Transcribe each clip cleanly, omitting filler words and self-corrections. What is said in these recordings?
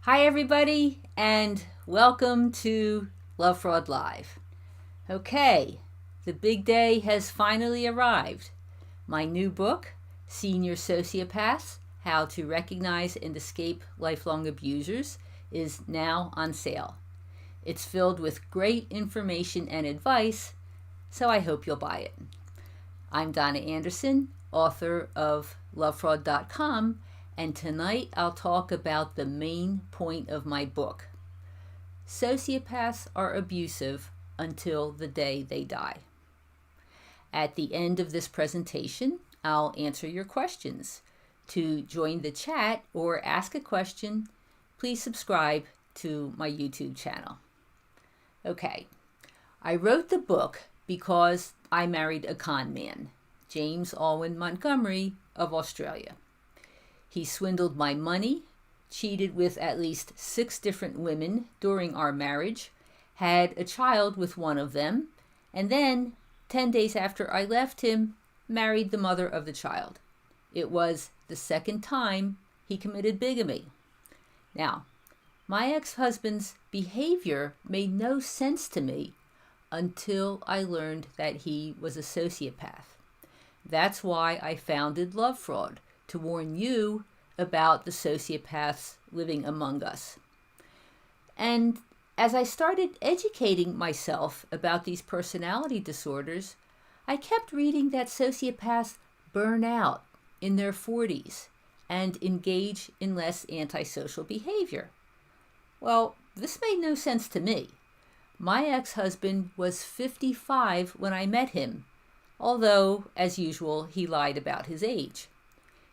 Hi everybody, and welcome to Lovefraud Live. Okay, the big day has finally arrived. My new book, Senior Sociopaths, How to Recognize and Escape Lifelong Abusers, is now on sale. It's filled with great information and advice, so I hope you'll buy it. I'm Donna Andersen, author of Lovefraud.com, and tonight I'll talk about the main point of my book. Sociopaths are abusive until the day they die. At the end of this presentation, I'll answer your questions. To join the chat or ask a question, please subscribe to my YouTube channel. Okay, I wrote the book because I married a con man, James Alwyn Montgomery of Australia. He swindled my money, cheated with at least 6 different women during our marriage, had a child with one of them, and then, 10 days after I left him, married the mother of the child. It was the second time he committed bigamy. Now, my ex-husband's behavior made no sense to me until I learned that he was a sociopath. That's why I founded Lovefraud, to warn you about the sociopaths living among us. And as I started educating myself about these personality disorders, I kept reading that sociopaths burn out in their 40s and engage in less antisocial behavior. Well, this made no sense to me. My ex-husband was 55 when I met him, although, as usual, he lied about his age.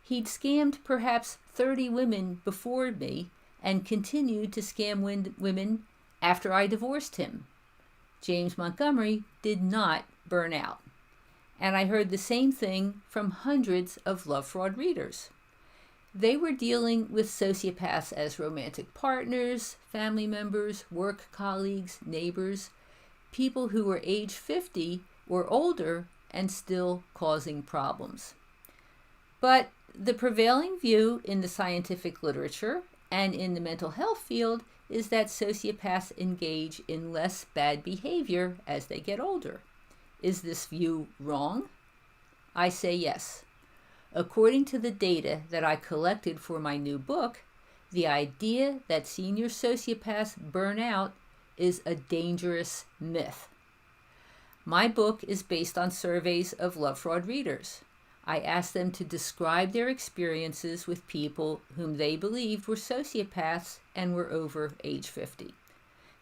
He'd scammed perhaps 30 women before me and continued to scam women after I divorced him. James Montgomery did not burn out. And I heard the same thing from hundreds of Lovefraud readers. They were dealing with sociopaths as romantic partners, family members, work colleagues, neighbors, people who were age 50 or older and still causing problems. But the prevailing view in the scientific literature and in the mental health field is that sociopaths engage in less bad behavior as they get older. Is this view wrong? I say yes. According to the data that I collected for my new book, the idea that senior sociopaths burn out is a dangerous myth. My book is based on surveys of Lovefraud readers. I asked them to describe their experiences with people whom they believed were sociopaths and were over age 50.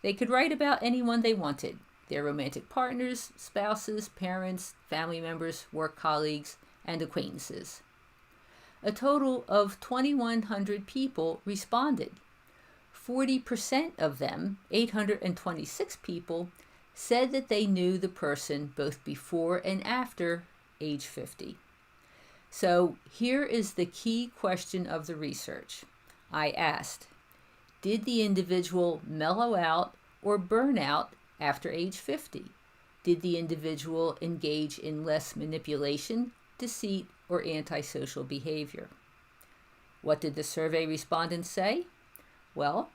They could write about anyone they wanted, their romantic partners, spouses, parents, family members, work colleagues, and acquaintances. A total of 2,100 people responded. 40% of them, 826 people, said that they knew the person both before and after age 50. So here is the key question of the research. I asked, did the individual mellow out or burn out after age 50? Did the individual engage in less manipulation, deceit, or antisocial behavior? What did the survey respondents say? Well,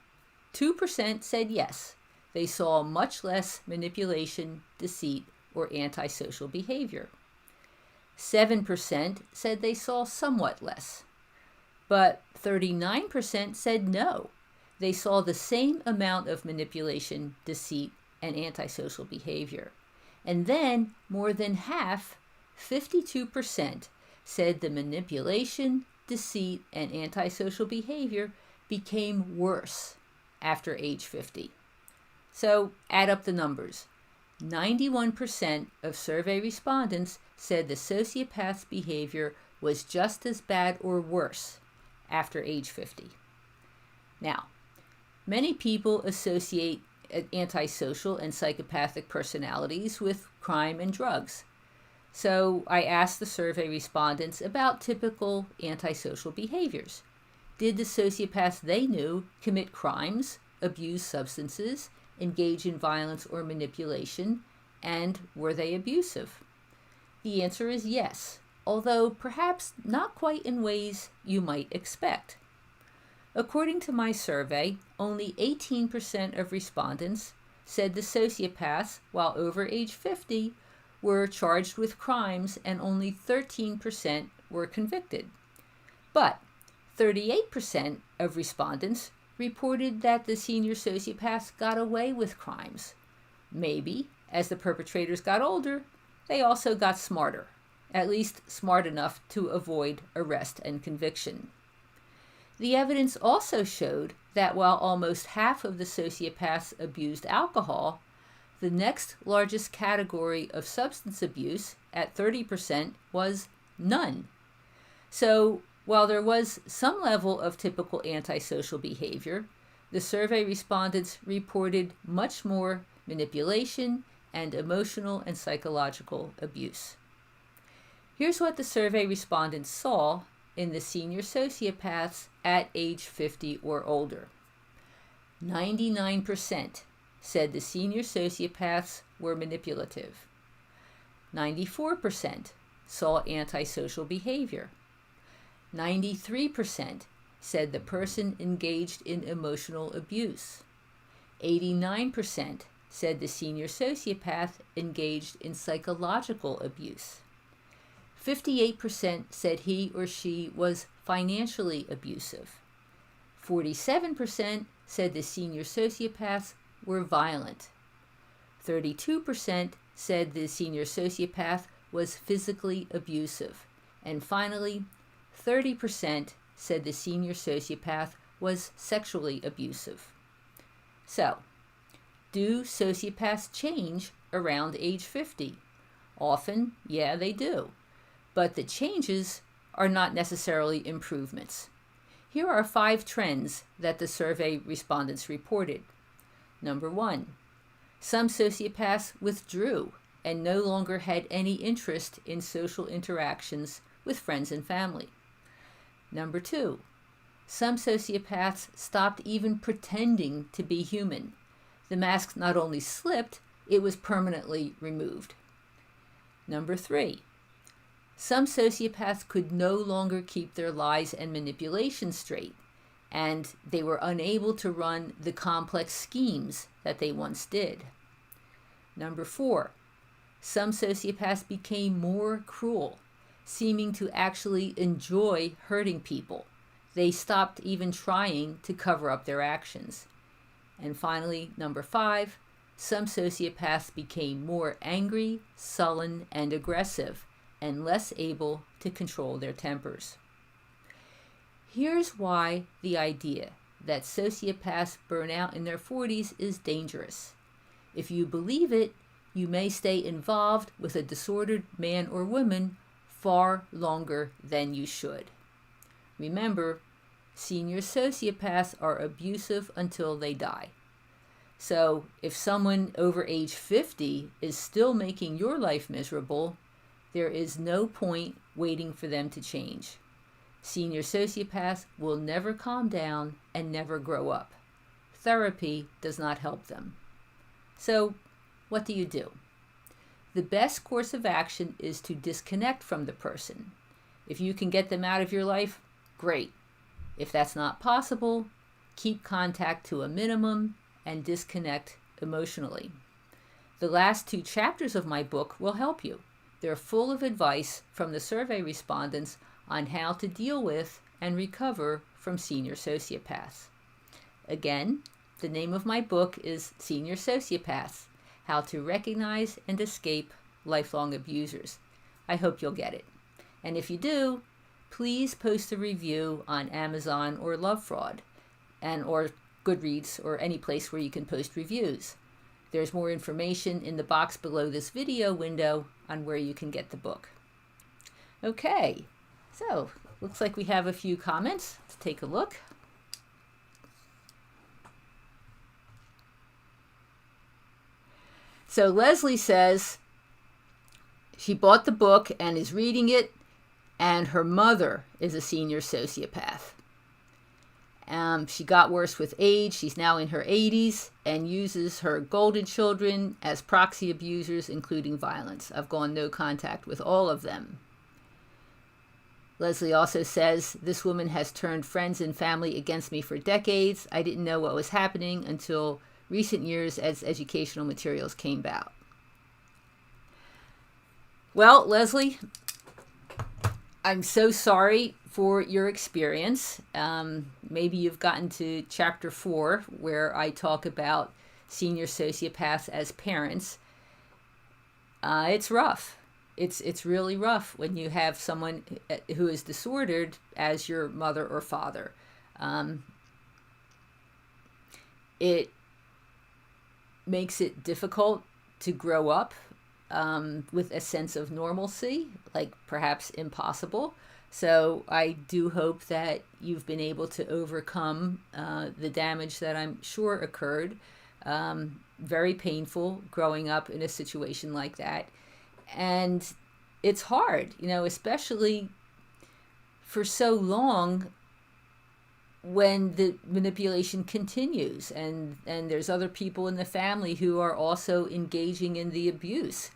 2% said yes. They saw much less manipulation, deceit, or antisocial behavior. 7% said they saw somewhat less, but 39% said no. They saw the same amount of manipulation, deceit, and antisocial behavior. And then more than half, 52%, said the manipulation, deceit, and antisocial behavior became worse after age 50. So add up the numbers. 91% of survey respondents said the sociopath's behavior was just as bad or worse after age 50. Now, many people associate antisocial and psychopathic personalities with crime and drugs. So I asked the survey respondents about typical antisocial behaviors. Did the sociopaths they knew commit crimes, abuse substances, engage in violence or manipulation, and were they abusive? The answer is yes, although perhaps not quite in ways you might expect. According to my survey, only 18% of respondents said the sociopaths, while over age 50, were charged with crimes and only 13% were convicted. But 38% of respondents reported that the senior sociopaths got away with crimes. Maybe, as the perpetrators got older, they also got smarter, at least smart enough to avoid arrest and conviction. The evidence also showed that while almost half of the sociopaths abused alcohol, the next largest category of substance abuse, at 30%, was none. So, while there was some level of typical antisocial behavior, the survey respondents reported much more manipulation and emotional and psychological abuse. Here's what the survey respondents saw in the senior sociopaths at age 50 or older. 99% said the senior sociopaths were manipulative. 94% saw antisocial behavior. 93% said the person engaged in emotional abuse. 89% said the senior sociopath engaged in psychological abuse. 58% said he or she was financially abusive. 47% said the senior sociopaths were violent. 32% said the senior sociopath was physically abusive. And finally, 30% said the senior sociopath was sexually abusive. So, do sociopaths change around age 50? Often, yeah, they do. But the changes are not necessarily improvements. Here are 5 trends that the survey respondents reported. Number 1, some sociopaths withdrew and no longer had any interest in social interactions with friends and family. Number 2, some sociopaths stopped even pretending to be human. The mask not only slipped, it was permanently removed. Number 3, some sociopaths could no longer keep their lies and manipulation straight, and they were unable to run the complex schemes that they once did. Number 4, some sociopaths became more cruel, seeming to actually enjoy hurting people. They stopped even trying to cover up their actions. And finally, number 5, some sociopaths became more angry, sullen, and aggressive, and less able to control their tempers. Here's why the idea that sociopaths burn out in their 40s is dangerous. If you believe it, you may stay involved with a disordered man or woman far longer than you should. Remember, senior sociopaths are abusive until they die. So if someone over age 50 is still making your life miserable, there is no point waiting for them to change. Senior sociopaths will never calm down and never grow up. Therapy does not help them. So, what do you do? The best course of action is to disconnect from the person. If you can get them out of your life, great. If that's not possible, keep contact to a minimum and disconnect emotionally. The last 2 chapters of my book will help you. They're full of advice from the survey respondents on how to deal with and recover from senior sociopaths. Again, the name of my book is Senior Sociopaths: How to Recognize and Escape Lifelong Abusers. I hope you'll get it. And if you do, please post a review on Amazon or Lovefraud, or Goodreads, or any place where you can post reviews. There's more information in the box below this video window on where you can get the book. Okay, so looks like we have a few comments. Let's take a look. So Leslie says she bought the book and is reading it, and her mother is a senior sociopath. She got worse with age. She's now in her 80s and uses her golden children as proxy abusers, including violence. I've gone no contact with all of them. Leslie also says, this woman has turned friends and family against me for decades. I didn't know what was happening until recent years as educational materials came out. Well, Leslie, I'm so sorry for your experience. Maybe you've gotten to chapter 4, where I talk about senior sociopaths as parents. It's rough. It's really rough when you have someone who is disordered as your mother or father. It makes it difficult to grow up with a sense of normalcy, like perhaps impossible. So I do hope that you've been able to overcome the damage that I'm sure occurred. Very painful growing up in a situation like that. And it's hard, especially for so long when the manipulation continues and there's other people in the family who are also engaging in the abuse.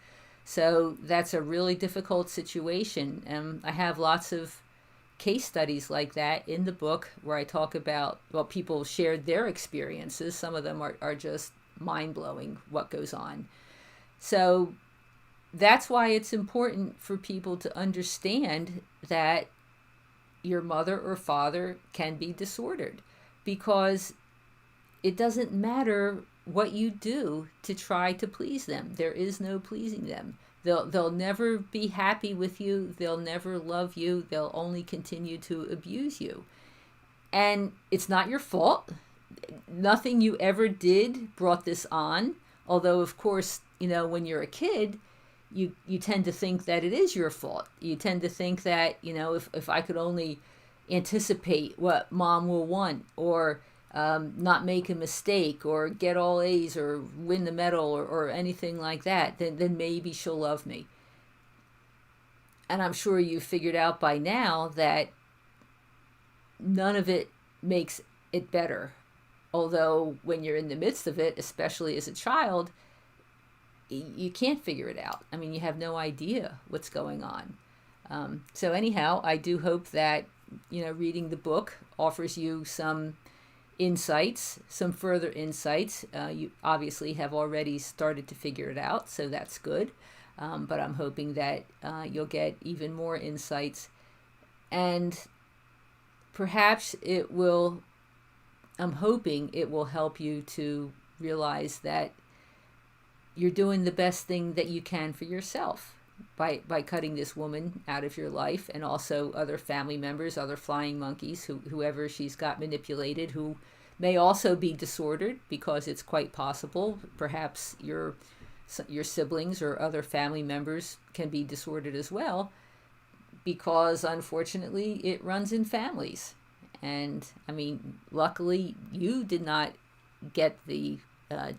So that's a really difficult situation. I have lots of case studies like that in the book where I talk about, people shared their experiences. Some of them are just mind-blowing what goes on. So that's why it's important for people to understand that your mother or father can be disordered, because it doesn't matter what you do to try to please them. There is no pleasing them. They'll never be happy with you. They'll never love you. They'll only continue to abuse you. And it's not your fault. Nothing you ever did brought this on. Although, of course, when you're a kid, you tend to think that it is your fault. You tend to think that, if I could only anticipate what mom will want, or not make a mistake, or get all A's, or win the medal, or anything like that, then maybe she'll love me. And I'm sure you've figured out by now that none of it makes it better. Although when you're in the midst of it, especially as a child, you can't figure it out. I mean, you have no idea what's going on. So anyhow, I do hope that, reading the book offers you some insights, some further insights. You obviously have already started to figure it out, so that's good. But I'm hoping that you'll get even more insights. And perhaps I'm hoping it will help you to realize that you're doing the best thing that you can for yourself by cutting this woman out of your life, and also other family members, other flying monkeys, whoever she's got manipulated, who may also be disordered, because it's quite possible. Perhaps your siblings or other family members can be disordered as well, because unfortunately it runs in families. And I mean, luckily you did not get the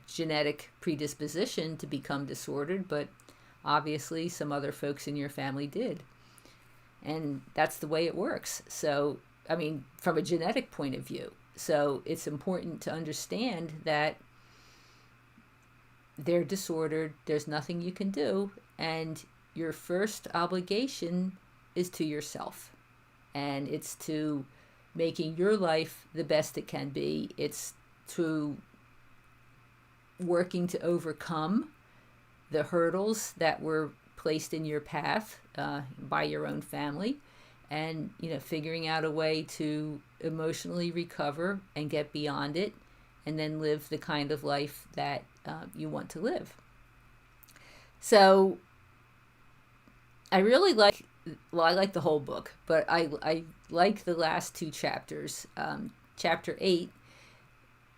genetic predisposition to become disordered, but obviously some other folks in your family did. And that's the way it works. So, I mean, from a genetic point of view. So it's important to understand that they're disordered, there's nothing you can do, and your first obligation is to yourself. And it's to making your life the best it can be. It's to working to overcome the hurdles that were placed in your path by your own family, and figuring out a way to emotionally recover and get beyond it, and then live the kind of life that you want to live. So I really like the whole book, but I like the last 2 chapters. Chapter 8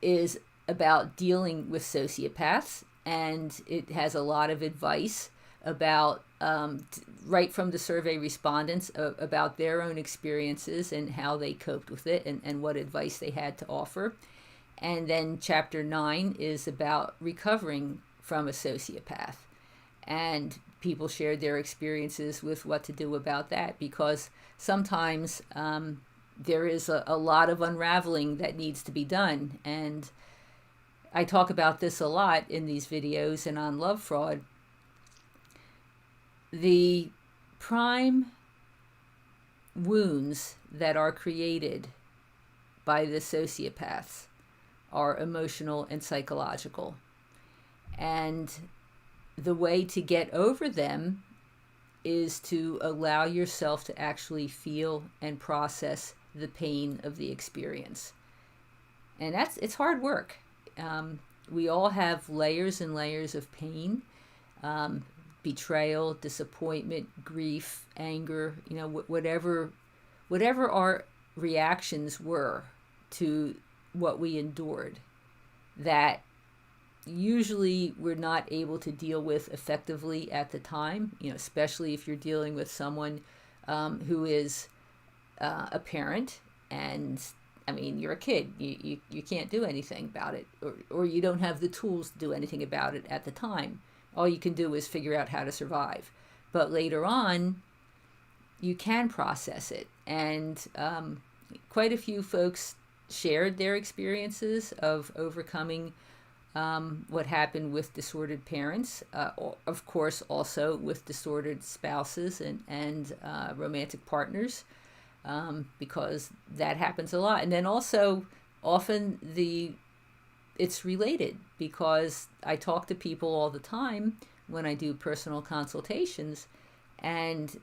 is about dealing with sociopaths, and it has a lot of advice about right from the survey respondents about their own experiences and how they coped with it, and what advice they had to offer. And then chapter 9 is about recovering from a sociopath, and people shared their experiences with what to do about that, because sometimes there is a lot of unraveling that needs to be done. And I talk about this a lot in these videos and on Lovefraud. The prime wounds that are created by the sociopaths are emotional and psychological. And the way to get over them is to allow yourself to actually feel and process the pain of the experience. And it's hard work. We all have layers and layers of pain, betrayal, disappointment, grief, anger, whatever our reactions were to what we endured, that usually we're not able to deal with effectively at the time, especially if you're dealing with someone who is a parent, and you're a kid. You can't do anything about it, or you don't have the tools to do anything about it at the time. All you can do is figure out how to survive. But later on, you can process it. And quite a few folks shared their experiences of overcoming what happened with disordered parents, of course also with disordered spouses and romantic partners, because that happens a lot. And then also often it's related, because I talk to people all the time when I do personal consultations, and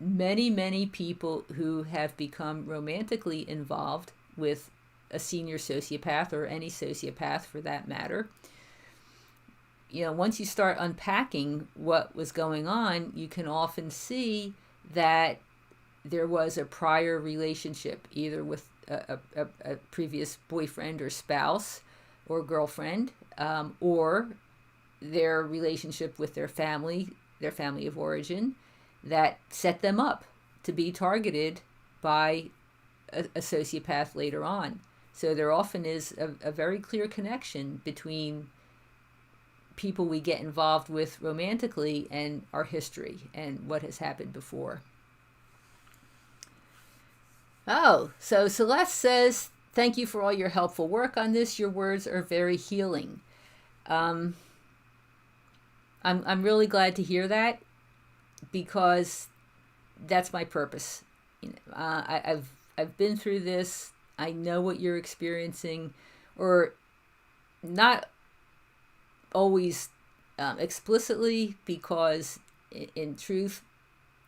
many people who have become romantically involved with a senior sociopath, or any sociopath for that matter, once you start unpacking what was going on, you can often see that there was a prior relationship, either with a previous boyfriend or spouse or girlfriend, or their relationship with their family of origin, that set them up to be targeted by a sociopath later on. So there often is a very clear connection between people we get involved with romantically and our history and what has happened before. Oh, so Celeste says, thank you for all your helpful work on this. Your words are very healing. I'm really glad to hear that, because that's my purpose. I've been through this. I know what you're experiencing, or not always explicitly, because in truth,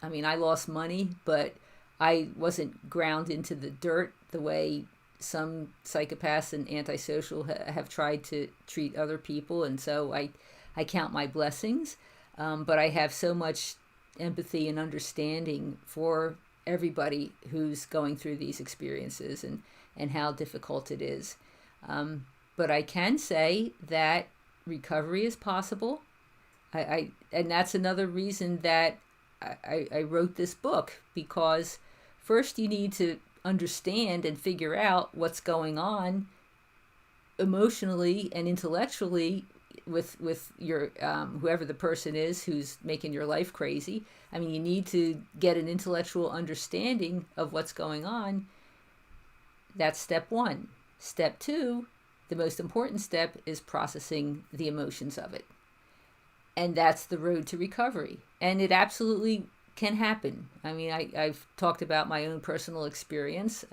I lost money, but I wasn't ground into the dirt the way some psychopaths and antisocial have tried to treat other people. And so I count my blessings, but I have so much empathy and understanding for everybody who's going through these experiences and how difficult it is. But I can say that recovery is possible. And that's another reason that I wrote this book, because first you need to understand and figure out what's going on emotionally and intellectually with your whoever the person is who's making your life crazy. You need to get an intellectual understanding of what's going on. That's step one. Step two, the most important step, is processing the emotions of it. And that's the road to recovery. And it absolutely can happen. I've talked about my own personal experience.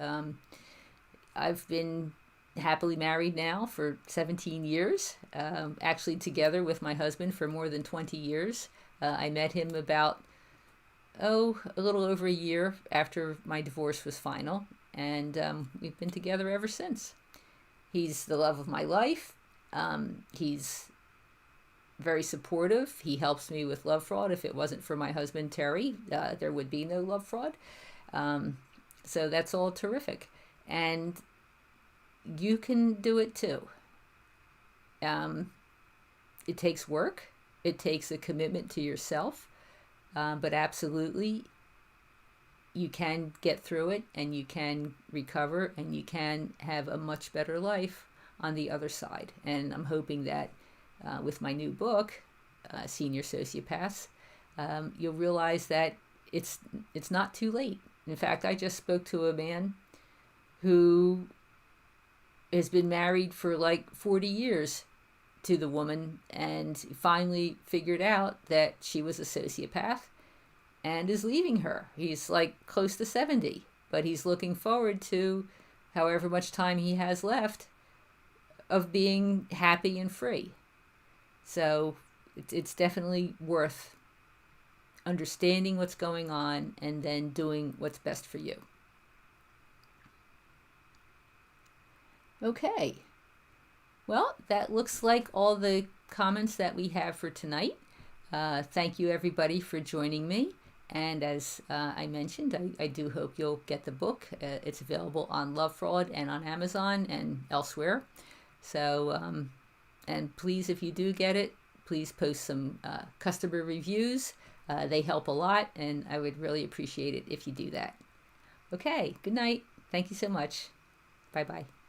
I've been happily married now for 17 years, actually together with my husband for more than 20 years. I met him about, a little over a year after my divorce was final, and we've been together ever since. He's the love of my life. He's very supportive. He helps me with Lovefraud. If it wasn't for my husband, Terry, there would be no Lovefraud. So that's all terrific. And you can do it too. It takes work. It takes a commitment to yourself. But absolutely, you can get through it, and you can recover, and you can have a much better life on the other side. And I'm hoping that with my new book, Senior Sociopaths, you'll realize that it's not too late. In fact, I just spoke to a man who has been married for like 40 years to the woman, and finally figured out that she was a sociopath, and is leaving her. He's like close to 70, but he's looking forward to however much time he has left of being happy and free. So it's definitely worth understanding what's going on and then doing what's best for you. Okay. Well, that looks like all the comments that we have for tonight. Thank you, everybody, for joining me. And as I mentioned, I do hope you'll get the book. It's available on Lovefraud and on Amazon and elsewhere. So, and please, if you do get it, please post some customer reviews. They help a lot, and I would really appreciate it if you do that. Okay, good night. Thank you so much. Bye-bye.